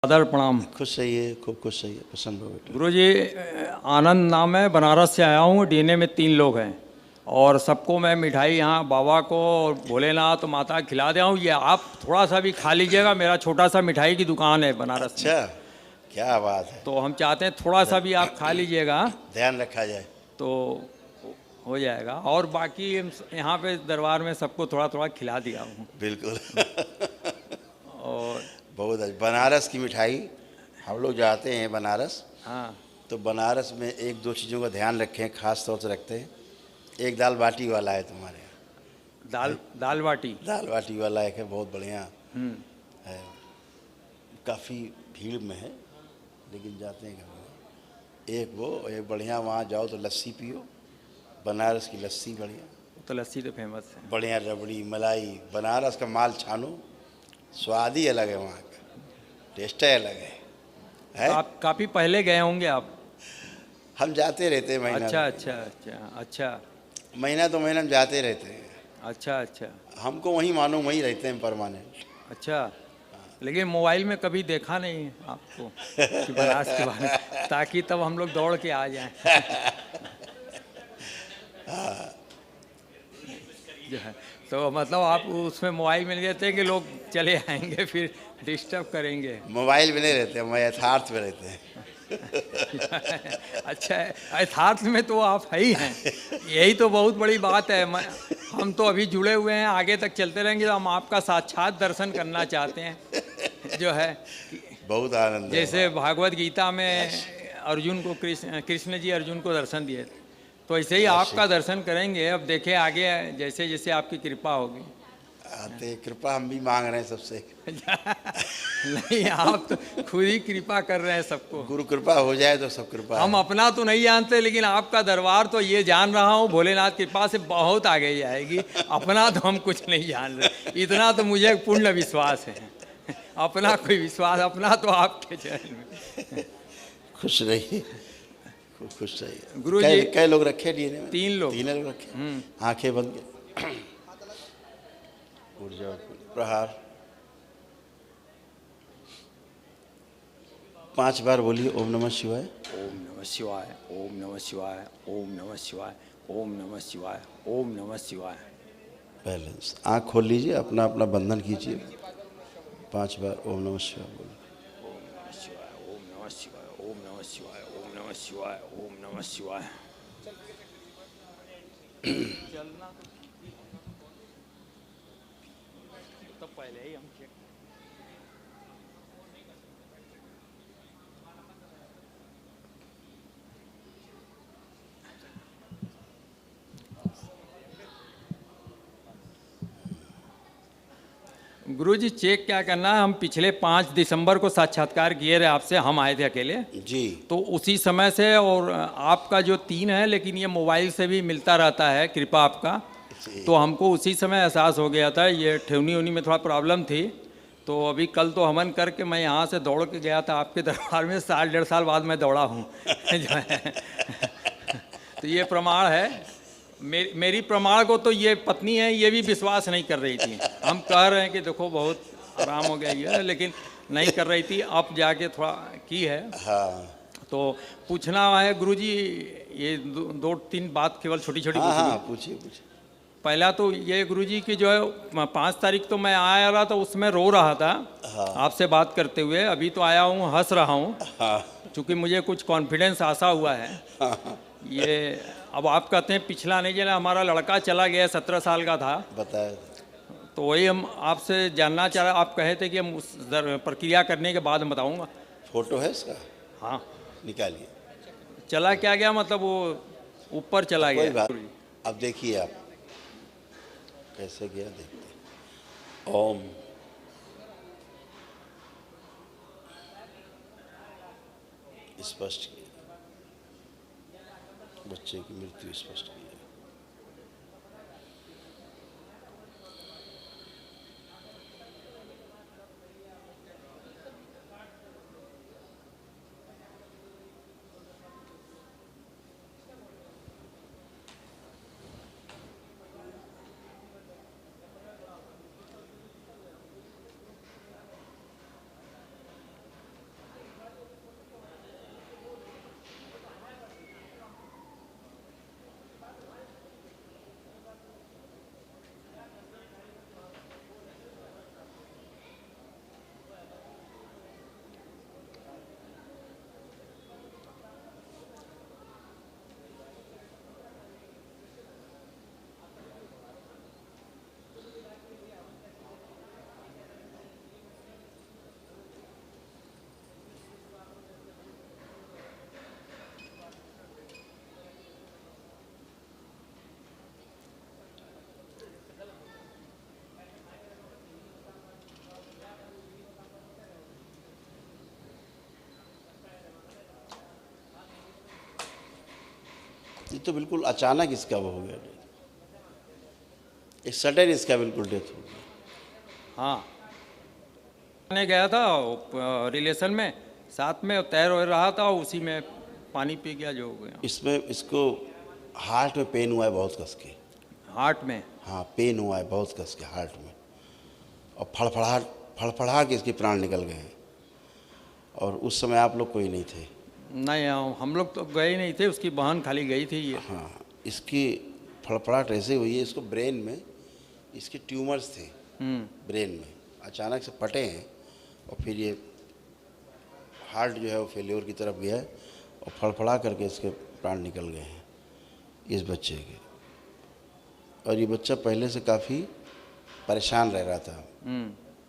आदर प्रणाम। खुश रहिए, खूब खुश रहिए, प्रसन्न हो बेटा। गुरु जी, आनंद नाम है, बनारस से आया हूँ। डीएनए में 3 लोग हैं और सबको मैं मिठाई यहाँ बाबा को और भोलेनाथ माता खिला दे हूँ। ये आप थोड़ा सा भी खा लीजिएगा। मेरा छोटा सा मिठाई की दुकान है बनारस में, अच्छा, क्या बात है। तो हम चाहते हैं थोड़ा सा भी आप खा लीजिएगा ध्यान रखा जाए। तो हो जाएगा। और बाकी यहाँ पे दरबार में सबको थोड़ा थोड़ा खिला दिया हूँ। बिल्कुल। और बहुत अच्छा। बनारस की मिठाई, हम लोग जाते हैं बनारस, हाँ, तो बनारस में एक दो चीज़ों का ध्यान रखें, खास तौर से रखते हैं। एक दाल बाटी वाला है तुम्हारे यहाँ, दाल बाटी। दाल बाटी वाला एक है, बहुत बढ़िया है। काफ़ी भीड़ में है लेकिन जाते हैं कभी। एक बढ़िया, वहाँ जाओ तो लस्सी पियो, बनारस की लस्सी बढ़िया, तो लस्सी तो फेमस है। बढ़िया रबड़ी मलाई, बनारस का माल छानो, स्वाद ही अलग है, वहाँ का टेस्ट ही अलग है। काफ़ी पहले गए होंगे आप? हम जाते रहते हैं महीना। अच्छा अच्छा अच्छा अच्छा महीना तो महीना हम जाते रहते हैं। अच्छा अच्छा हमको वहीं मानो, वहीं रहते हैं परमानेंट। अच्छा। लेकिन मोबाइल में कभी देखा नहीं आपको कि बनारस के बारे में, ताकि तब हम लोग दौड़ के आ जाएं। जो है तो मतलब आप उसमें मोबाइल में नहीं रहते कि लोग चले आएंगे फिर डिस्टर्ब करेंगे। मोबाइल में नहीं रहते, हम यथार्थ में रहते हैं। अच्छा है, यथार्थ में तो आप है ही हैं। यही तो बहुत बड़ी बात है। हम तो अभी जुड़े हुए हैं, आगे तक चलते रहेंगे। तो हम आपका साक्षात दर्शन करना चाहते हैं। जो है बहुत आनंद है। जैसे भागवत गीता में अर्जुन को कृष्ण जी अर्जुन को दर्शन दिए, तो ऐसे ही आपका दर्शन करेंगे। अब देखें आगे जैसे जैसे आपकी कृपा होगी। आते कृपा हम भी मांग रहे हैं सबसे। नहीं, आप तो खुद ही कृपा कर रहे हैं सबको। गुरु कृपा हो जाए तो सब कृपा हम है। अपना तो नहीं जानते, लेकिन आपका दरबार तो ये जान रहा हूँ, भोलेनाथ कृपा से बहुत आगे जाएगी। अपना तो हम कुछ नहीं जान रहे, इतना तो मुझे पूर्ण विश्वास है। अपना कोई विश्वास, अपना तो आपके चरण में। खुश रहिए, खूब खुश रहिए। गुरु जी, कई लोग रखे डीएनए में? 3 लोग। 3 लोग रखे। आंखें बंद के ऊर्जा प्रहार 5 बार बोलिए, ओम नमः शिवाय। ओम नमः शिवाय, ओम नमः शिवाय, ओम नमः शिवाय, ओम नमः शिवाय, ओम नमः शिवाय। बैलेंस। आँख खोल लीजिए, अपना अपना बंधन कीजिए, 5 बार ओम नमः शिवाय बोलिए। ओम नमः शिवाय, ओम नमः शिवाय, ओम नमः शिवाय, ओम नमः शिवाय, ओम नमः शिवाय। चलना तो पहले ही हम चेक। गुरुजी, चेक क्या करना है? हम पिछले 5 दिसंबर को साक्षात्कार किए रहे आपसे, हम आए थे अकेले जी। तो उसी समय से। और आपका जो 3 है, लेकिन ये मोबाइल से भी मिलता रहता है, कृपा आपका। तो हमको उसी समय एहसास हो गया था। ये ठेवनी उनी में थोड़ा प्रॉब्लम थी, तो अभी कल तो हवन करके मैं यहाँ से दौड़ के गया था आपके दरबार में। 1.5 साल बाद मैं दौड़ा हूँ। जो है तो ये प्रमाण है। मेरी प्रमाण को तो ये पत्नी है, ये भी विश्वास नहीं कर रही थी। हम कह रहे हैं कि देखो बहुत आराम हो गया ये, लेकिन नहीं कर रही थी। अब जाके थोड़ा की है। हाँ तो पूछना है गुरुजी, ये 2-3 बात केवल छोटी छोटी हाँ पूछनी। हाँ, पूछिए पूछिए। पहला तो ये गुरुजी की जो है 5 तारीख तो मैं आया रहा, तो उसमें रो रहा था आपसे बात करते हुए। अभी तो आया हूँ हंस रहा हूँ, क्योंकि मुझे कुछ कॉन्फिडेंस आसा हुआ है। ये अब आप कहते हैं पिछला नहीं जाना, हमारा लड़का चला गया, 17 साल का था। बताया। तो वही हम आपसे जानना चाह रहे। आप कहे थे कि हम उस प्रक्रिया करने के बाद बताऊंगा। फोटो है इसका? हाँ, निकालिए। चला क्या गया, मतलब वो ऊपर चला कोई गया। बात। अब देखिए आप कैसे गया, देखते हैं। ओम। स्पष्ट किया, बच्चे की मृत्यु स्पष्ट किया। तो बिल्कुल अचानक इसका वो हो गया, एक सडन इसका बिल्कुल डेथ हो गया। हाँ, मैं गया था रिलेशन में, साथ में तैर वैर रहा था, उसी में पानी पी गया जो हो गया। इसमें इसको हार्ट में पेन हुआ है बहुत कस के। हार्ट में? हाँ, पेन हुआ है बहुत कस के हार्ट में, और फड़फड़ा के इसके प्राण निकल गए हैं। और उस समय आप लोग कोई नहीं थे? नहीं, हम लोग तो गए नहीं थे, उसकी बहन खाली गई थी। ये हाँ, इसकी फड़फड़ाहट ऐसे हुई है, इसको ब्रेन में इसके ट्यूमर्स थे ब्रेन में, अचानक से फटे हैं, और फिर ये हार्ट जो है वो फेल्योर की तरफ गया है, और फड़फड़ा करके इसके प्राण निकल गए हैं इस बच्चे के। और ये बच्चा पहले से काफ़ी परेशान रह रहा था,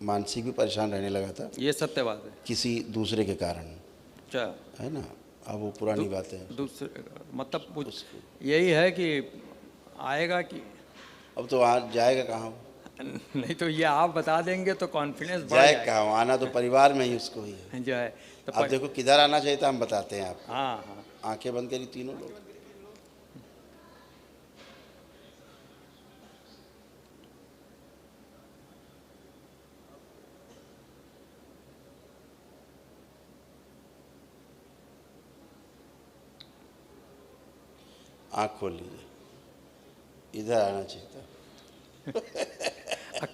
मानसिक भी परेशान रहने लगा था, ये सत्य बात है। किसी दूसरे के कारण, अच्छा, है ना। अब वो पुरानी बातें हैं। दूसरे मतलब यही है कि आएगा कि अब तो आज जाएगा कहाँ? नहीं, तो ये आप बता देंगे तो कॉन्फिडेंस बढ़ जाए जाएगा। कहाँ, आना तो परिवार में ही उसको ही है। जो है तो अब देखो किधर आना चाहिए था, हम बताते हैं आपको। हाँ हाँ, आंखें बंद करी तीनों लोग। आँख खोल लीजिए, इधर आना चाहिए था।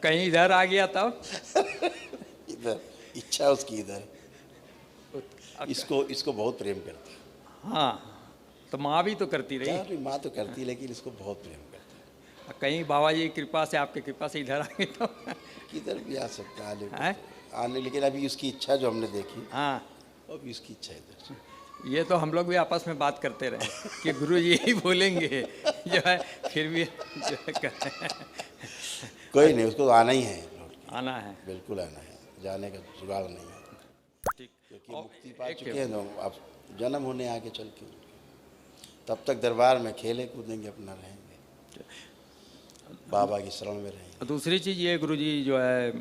कहीं इधर आ गया तब। इधर, इच्छा उसकी इधर। इसको बहुत प्रेम करती है। हाँ, तो माँ भी तो करती रही। यार, माँ तो करती है, लेकिन इसको बहुत प्रेम करती है। कहीं बाबा जी की कृपा से, आपकी कृपा से इधर आ गए तो किधर भी आ सकता है हैं? आने, लेकिन अभी उसकी इच्छा जो हमने देखी, हाँ, अभी उसकी इच्छा इधर से। ये तो हम लोग भी आपस में बात करते रहे कि गुरु जी यही बोलेंगे, जो है फिर भी जो है कोई नहीं, उसको तो आना ही है, लौट के। आना है। बिल्कुल आना है, जाने का जुगाड़ नहीं है, ठीक, क्योंकि और मुक्ति पा एक चुके हैं। तो अब जन्म होने आगे चल के, तब तक दरबार में खेले कूदेंगे, अपना रहेंगे, बाबा की शरण में रहेंगे। दूसरी चीज़ ये गुरु जी जो है,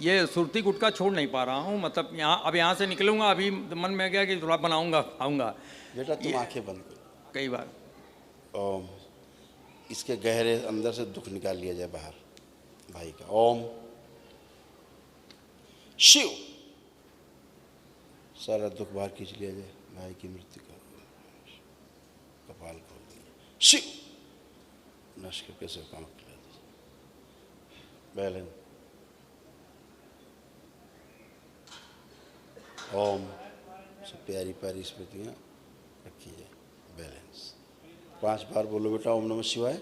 ये सुरती गुटखा छोड़ नहीं पा रहा हूँ, मतलब यहाँ से निकलूँगा, अभी मन में गया कि थोड़ा बनाऊँगा खाऊँगा। बेटा तुम आंखें बंद करो, कई बार ओम, इसके गहरे अंदर से दुख निकाल लिया जाए बाहर भाई का। ओम शिव, सारा दुख बाहर खींच लिया जाए, भाई की मृत्यु का कपाल खोल दिया। शिव, नश करके से काम खिला दीजिए। बैलेंस। ओम, सब प्यारी प्यारी स्मृतियाँ रखी जाए। बैलेंस। 5 बार बोलो बेटा, ओम नमः शिवाय।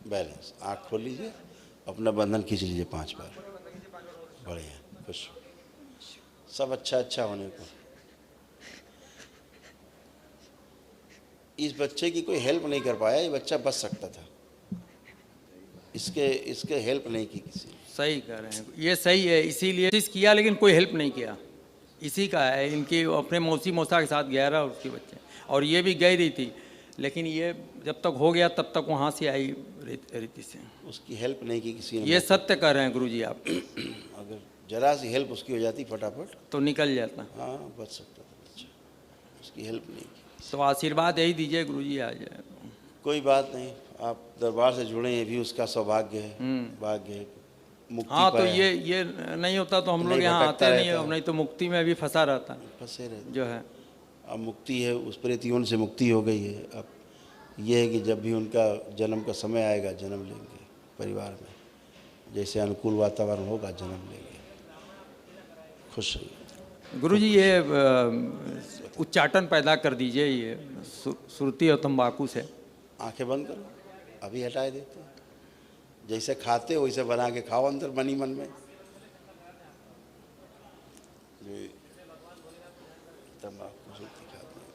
बैलेंस। आँख खोल लीजिए, अपना बंधन खींच लीजिए 5 बार। बढ़िया, खुश, सब अच्छा होने को। इस बच्चे की कोई हेल्प नहीं कर पाया, ये बच्चा बच सकता था, इसके हेल्प नहीं की किसी ने। सही कह रहे हैं, ये सही है, इसीलिए कोशिश किया लेकिन कोई हेल्प नहीं किया। इसी का है, इनकी अपने मौसा के साथ गया रहा उसके बच्चे, और ये भी गई रही थी, लेकिन ये जब तक हो गया तब तक वहाँ से आई रीति से। उसकी हेल्प नहीं की किसी ने। ये सत्य कह रहे हैं गुरु जी आप। अगर जरा सी हेल्प उसकी हो जाती फटाफट, तो निकल जाता। हाँ, बच सकता था बच्चा, उसकी हेल्प नहीं की। तो आशीर्वाद यही दीजिए गुरु जी, आ जाए। कोई बात नहीं, आप दरबार से जुड़े, ये भी उसका सौभाग्य है, भाग्य है, मुक्ति हाँ, तो पाया है। ये नहीं होता तो हम लोग नहीं, यहाँ भटकता आते नहीं, रहता है। नहीं तो मुक्ति में भी फंसा रहता फंसे रहते। जो है। अब मुक्ति है, उस प्रेतियों से मुक्ति हो गई है। अब ये है कि जब भी उनका जन्म का समय आएगा, जन्म लेंगे परिवार में, जैसे अनुकूल वातावरण होगा जन्म लेंगे। खुश रहिए गुरु जी, ये उच्चाटन पैदा कर दीजिए, ये सुरती और तंबाकू से। आंखें बंद करो, अभी हटा देते हैं। जैसे खाते हो वैसे बना के खाओ अंदर मनी मन में। तंबाकू सुरती खाते हैं,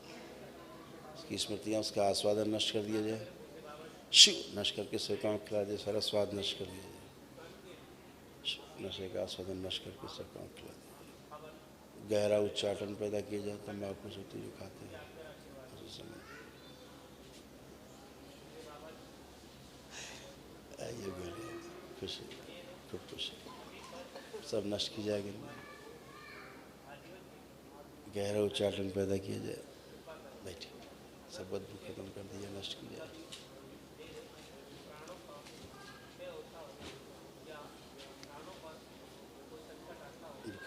उसकी स्मृतियाँ, उसका आस्वादन नष्ट कर दिया जाए। शिव, नष्ट करके सेकाओं खिला दे, सारा स्वाद नष्ट कर दिया जाए। नशे का आस्वादन नष्ट करके सेकाओं खिला दिया जाए। गहरा उच्चाटन पैदा किया जाए, तंबाकू सुरती जो खाते हैं उसी समय। आइए बोलिए, खुश, खूब खुश, सब नष्ट की जाएगी। गहरा उच्चाटन पैदा किया जाए। बैठिए, सब बदबू खत्म कर दिया, नष्ट की जाए।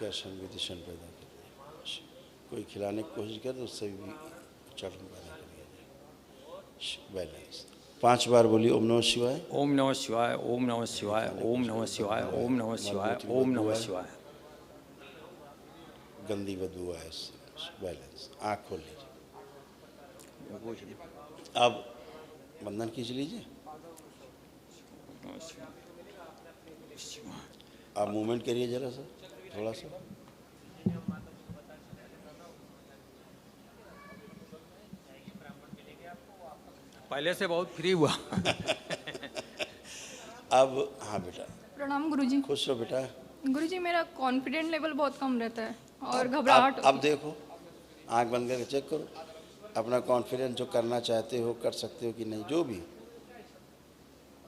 संवेदन पैदा कर दिया। कोई खिलाने की कोशिश करे तो उससे भी उच्चाटन पैदा कर दिया जाए। बैलेंस 5 बार बोलिए ओम नमः शिवाय, ओम नमः शिवाय, ओम नमः शिवाय, ओम नमः शिवाय, ओम नमः शिवाय, ओम नमः शिवाय। गंदी बदबू आए उससे। बैलेंस। आँख खोल लीजिए। अब बंधन खींच लीजिए। आप मूवमेंट करिए जरा सा, थोड़ा सा। पहले से बहुत फ्री हुआ। अब हाँ बेटा, प्रणाम गुरुजी। खुश रहो बेटा। गुरुजी मेरा कॉन्फिडेंट लेवल बहुत कम रहता है और अब- घबराहट अब देखो, आंख बंद करके चेक करो अपना कॉन्फिडेंस, जो करना चाहते हो कर सकते हो कि नहीं, जो भी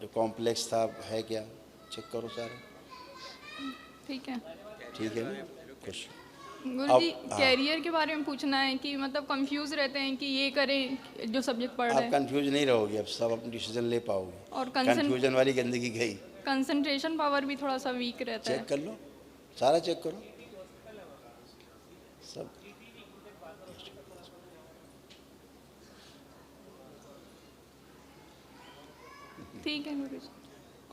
जो कॉम्प्लेक्स था है क्या, चेक करो सारे। ठीक है ठीक है ना, खुश। गुरुजी। हाँ। कैरियर के बारे में पूछना है कि मतलब कंफ्यूज रहते हैं कि ये करें जो सब्जेक्ट पढ़ रहे आप हैं कंफ्यूज नहीं रहोगे, अब सब अपनी डिसीजन ले पाओगे। और कंफ्यूजन वाली गंदगी गई। कंसंट्रेशन पावर भी थोड़ा सा वीक रहता चेक है। कर लो, सारा चेक करो सब। ठीक है गुरुजी।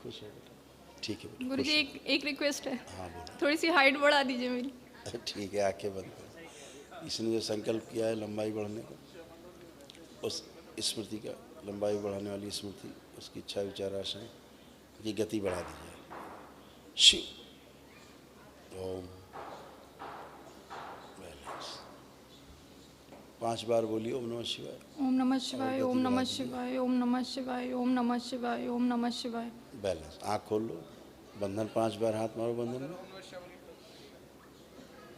खुश हो बेटा, ठीक है बेटा, गुरुजी खुश एक रिक्वेस्ट है, हो। हाँ बोलो। थोड़ी सी हाइट बढ़ा दीजिए मेरी। ठीक है, आंखें बंद करो। इसने जो संकल्प किया है लंबाई बढ़ाने का, उस स्मृति का, लंबाई बढ़ाने वाली स्मृति, उसकी इच्छा विचार आशाएं की गति बढ़ा दीजिए। शिव ओम। बैलेंस 5 बार बोलिए ओम नमः शिवाय। ओम नमः शिवाय, ओम नमः शिवाय, ओम नमः शिवाय, ओम नमः शिवाय, ओम नमः शिवाय। बैलेंस। आँख खोल लो। बंधन 5 बार हाथ मारो बंधन में।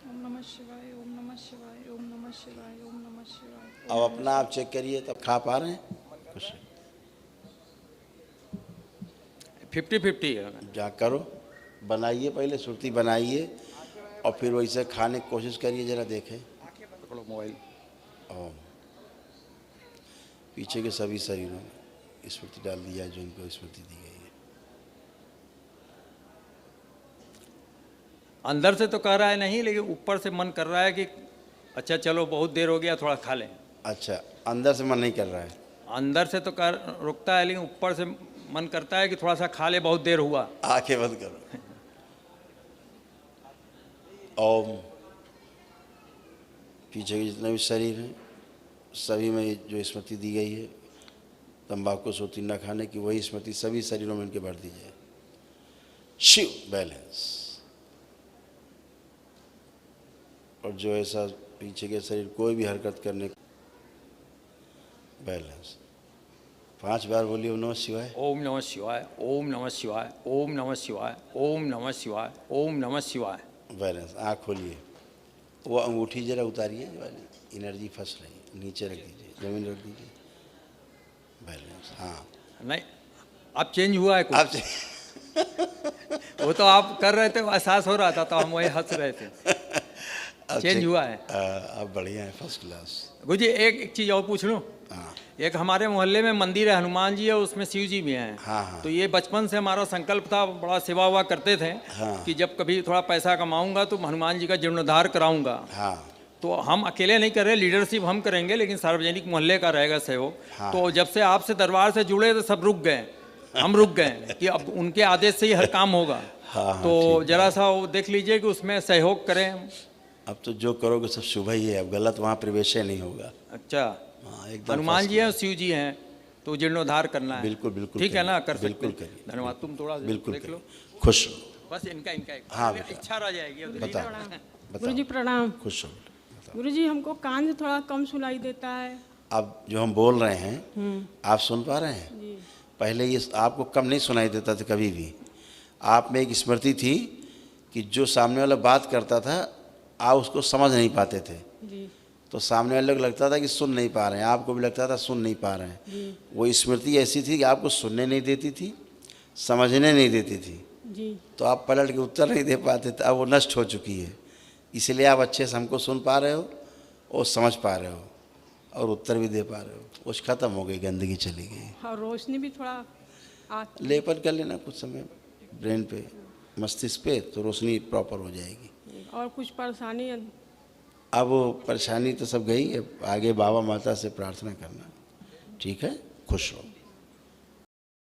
ओम नमः शिवाय, ओम नमः शिवाय, ओम नमः शिवाय, ओम नमः शिवाय। अब अपना आप चेक करिए, तब खा पा रहे हैं कुछ 50-50 है। जा करो, बनाइए, पहले सुरती बनाइए और फिर वैसे खाने की कोशिश करिए, जरा देखें। पकड़ो मोबाइल। ओम। पीछे के सभी शरीरों में स्मृति डाल दिया जो इनको स्मृति दी गई है। अंदर से तो कह रहा है नहीं, लेकिन ऊपर से मन कर रहा है कि अच्छा चलो बहुत देर हो गया, थोड़ा खा लें। अच्छा, अंदर से मन नहीं कर रहा है। अंदर से तो कर रुकता है, लेकिन ऊपर से मन करता है कि थोड़ा सा खा ले, बहुत देर हुआ। आंखें बंद करो। ओम। पीछे के जितने भी शरीर हैं सभी में जो स्मृति दी गई है तंबाकू सोती न खाने की, वही स्मृति सभी शरीरों में इनके भर दीजिए। शिव। बैलेंस। और जो ऐसा पीछे के शरीर कोई भी हरकत करने, बैलेंस। 5 बार बोलिए ओम नमः शिवाय। ओम नमः शिवाय, ओम नमः शिवाय, ओम नमः शिवाय, ओम नमः शिवाय, ओम नमः शिवाय। बैलेंस। आँख खोलिए। वो अंगूठी जरा उतारिए, जो वाली एनर्जी फंस रही है, नीचे रख दीजिए, जमीन रख दीजिए। बैलेंस। हाँ, नहीं, अब चेंज हुआ है कुछ। अब वो तो आप कर रहे थे, एहसास हो रहा था, तो हम वही हंस रहे थे। चेंज हुआ है। अब बढ़िया है, फर्स्ट क्लास। गुरुजी एक चीज़ और पूछ लूँ। हाँ एक हमारे मोहल्ले में मंदिर है, हनुमान जी है, उसमें शिव जी भी हैं। हाँ हाँ। तो ये बचपन से हमारा संकल्प था, बड़ा सेवा हुआ करते थे हाँ। कि जब कभी थोड़ा पैसा कमाऊंगा तो हनुमान जी का जीर्णोद्धार कराऊंगा। हाँ तो हम अकेले नहीं कर रहे, लीडरशिप हम करेंगे, लेकिन सार्वजनिक मोहल्ले का रहेगा सहयोग। हाँ। तो जब से आपसे दरबार से जुड़े तो सब रुक गए, हम रुक गए कि अब उनके आदेश से ही हर काम होगा। हाँ, तो जरा सा वो देख लीजिए कि उसमें सहयोग करें। अब तो जो करोगे सब शुभ ही है, अब गलत वहाँ प्रवेश नहीं होगा। अच्छा, हाँ, एकदम हनुमान first जी हैं, शिव जी हैं, तो जीर्णोद्धार करना है। बिल्कुल बिल्कुल ठीक है ना, करिए, कर सकते बिल्कुल हैं। करिए, धन्यवाद। तुम थोड़ा बिल्कुल देख लो, करिए। खुश हो। बस इनका हाँ बेटा। इच्छा रह जाएगी। बताओ गुरुजी बताओ। प्रणाम। खुश हो। गुरुजी हमको कान से थोड़ा कम सुनाई देता है। अब जो हम बोल रहे हैं आप सुन पा रहे हैं? जी पहले ये आपको कम नहीं सुनाई देता था कभी भी। आप में एक स्मृति थी कि जो सामने वाला बात करता था आप उसको समझ नहीं पाते थे, जी तो सामने वाले को लगता था कि सुन नहीं पा रहे हैं, आपको भी लगता था सुन नहीं पा रहे हैं। जी वो स्मृति ऐसी थी कि आपको सुनने नहीं देती थी, समझने नहीं देती थी, जी तो आप पलट के उत्तर नहीं दे पाते थे। अब वो नष्ट हो चुकी है, इसलिए आप अच्छे से हमको सुन पा रहे हो वो समझ पा रहे हो और उत्तर भी दे पा रहे हो, वो ख़त्म हो गई, गंदगी चली गई। और रोशनी भी थोड़ा आती लेपन कर लेना कुछ समय ब्रेन पे, मस्तिष्क पे, तो रोशनी प्रॉपर हो जाएगी। है। और कुछ परेशानी अब वो परेशानी तो सब गई है, आगे बाबा माता से प्रार्थना करना। ठीक है, खुश रहो।